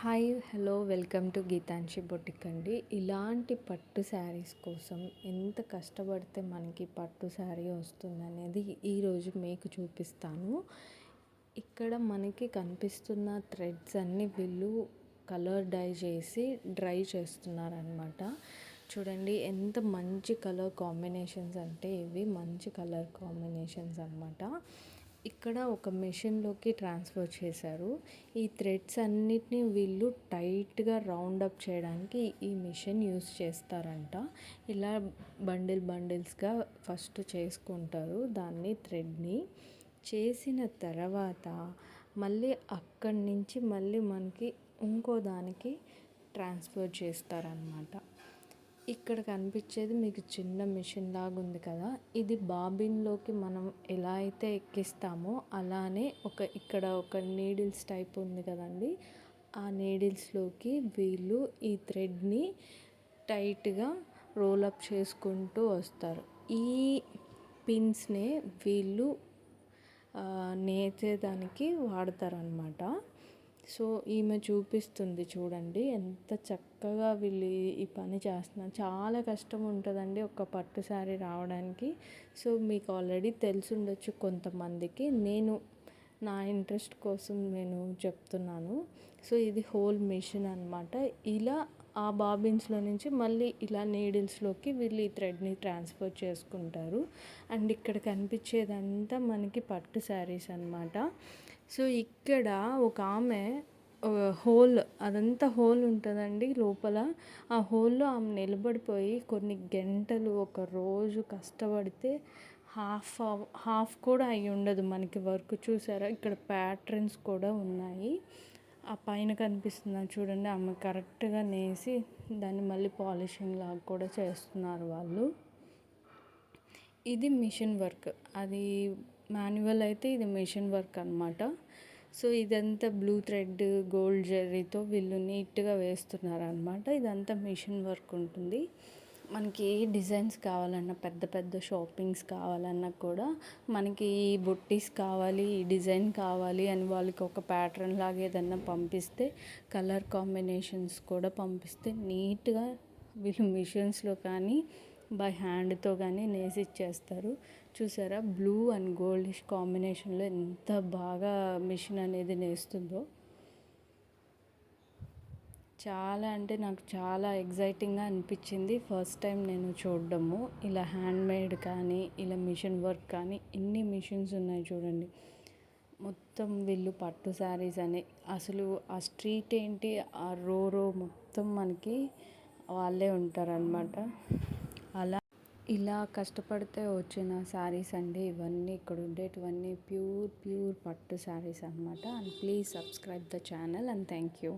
Hi hello welcome to Geetanshi boutique అండి. ఇలాంటి పట్టు శారీస్ కోసం ఎంత కష్టపడితే మనకి పట్టు శారీ వస్తుందనేది ఈరోజు మీకు చూపిస్తాను. ఇక్కడ మనకి కనిపిస్తున్న థ్రెడ్స్ అన్నీ వీళ్ళు కలర్ డై చేసి డ్రై చేస్తున్నారనమాట. చూడండి ఎంత మంచి కలర్ కాంబినేషన్స్ అంటే ఇవి మంచి కలర్ కాంబినేషన్స్ అనమాట. ఇక్కడ ఒక మెషిన్లోకి ట్రాన్స్ఫర్ చేశారు. ఈ థ్రెడ్స్ అన్నిటినీ వీళ్ళు టైట్గా రౌండ్ అప్ చేయడానికి ఈ మిషన్ యూస్ చేస్తారంట. ఇలా బండిల్స్గా ఫస్ట్ చేసుకుంటారు దాన్ని థ్రెడ్ని. చేసిన తర్వాత మళ్ళీ అక్కడి నుంచి మళ్ళీ మనకి ఇంకో దానికి ట్రాన్స్ఫర్ చేస్తారనమాట. ఇక్కడ కనిపించేది మీకు చిన్న మిషన్ లాగా ఉంది కదా, ఇది బాబిన్లోకి మనం ఎలా అయితే ఎక్కిస్తామో అలానే ఇక్కడ ఒక నీడిల్స్ టైప్ ఉంది కదండి, ఆ నీడిల్స్లోకి వీళ్ళు ఈ థ్రెడ్ని టైట్గా రోలప్ చేసుకుంటూ వస్తారు. ఈ పిన్స్నే వీళ్ళు నేర్చేదానికి వాడతారనమాట. సో ఈమె చూపిస్తుంది చూడండి ఎంత చక్కగా వీళ్ళు ఈ పని చేస్తున్నారు. చాలా కష్టం ఉంటుందండి ఒక పట్టు శారీ రావడానికి. సో మీకు ఆల్రెడీ తెలిసి ఉండొచ్చు కొంతమందికి, నేను నా ఇంట్రెస్ట్ కోసం నేను చెప్తున్నాను. సో ఇది హోల్ మిషన్ అనమాట. ఇలా ఆ బాబిన్స్లో నుంచి మళ్ళీ ఇలా నీడిల్స్లోకి వీళ్ళు ఈ థ్రెడ్ని ట్రాన్స్ఫర్ చేసుకుంటారు. అండ్ ఇక్కడ కనిపించేదంతా మనకి పట్టు శారీస్ అనమాట. సో ఇక్కడ ఒక ఆమె హోల్, అదంతా హోల్ ఉంటుందండి లోపల. ఆ హోల్లో ఆమె నిలబడిపోయి కొన్ని గంటలు ఒక రోజు కష్టపడితే హాఫ్ కూడా అయి ఉండదు మనకి వర్క్. చూసారా ఇక్కడ ప్యాటర్న్స్ కూడా ఉన్నాయి. ఆ పైన కనిపిస్తున్నారు చూడండి, ఆమె కరెక్ట్గా నేసి దాన్ని మళ్ళీ పాలిషింగ్ లాగా కూడా చేస్తున్నారు వాళ్ళు. ఇది మిషన్ వర్క్, అది మాన్యువల్ అయితే ఇది మిషన్ వర్క్ అనమాట. సో ఇదంతా బ్లూ థ్రెడ్ గోల్డ్ జెర్రీతో వీళ్ళు నీట్గా వేస్తున్నారు అనమాట. ఇదంతా మిషన్ వర్క్ ఉంటుంది. మనకి ఏ డిజైన్స్ కావాలన్నా, పెద్ద పెద్ద షాపింగ్స్ కావాలన్నా కూడా మనకి ఈ బుట్టీస్ కావాలి, ఈ డిజైన్ కావాలి అని వాళ్ళకి ఒక ప్యాటర్న్ లాగా ఏదన్నా పంపిస్తే, కలర్ కాంబినేషన్స్ కూడా పంపిస్తే నీట్గా వీళ్ళు మిషన్స్లో కానీ బై హ్యాండ్తో కానీ నేసి ఇచ్చేస్తారు. చూసారా బ్లూ అండ్ గోల్డిష్ కాంబినేషన్లో ఎంత బాగా మిషన్ అనేది నేస్తుందో. చాలా అంటే నాకు చాలా ఎగ్జైటింగ్గా అనిపించింది ఫస్ట్ టైం నేను చూడడము. ఇలా హ్యాండ్మేడ్ కానీ ఇలా మిషన్ వర్క్ కానీ ఇన్ని మిషన్స్ ఉన్నాయి చూడండి. మొత్తం వీళ్ళు పట్టు శారీస్ అని అసలు ఆ స్ట్రీట్ ఏంటి, ఆ రో మొత్తం మనకి వాళ్ళే ఉంటారనమాట. అలా ఇలా కష్టపడితే వచ్చిన శారీస్ అండి ఇవన్నీ. ఇక్కడ ఉండేటివన్నీ ప్యూర్ పట్టు శారీస్ అనమాట. And please subscribe the channel and thank you.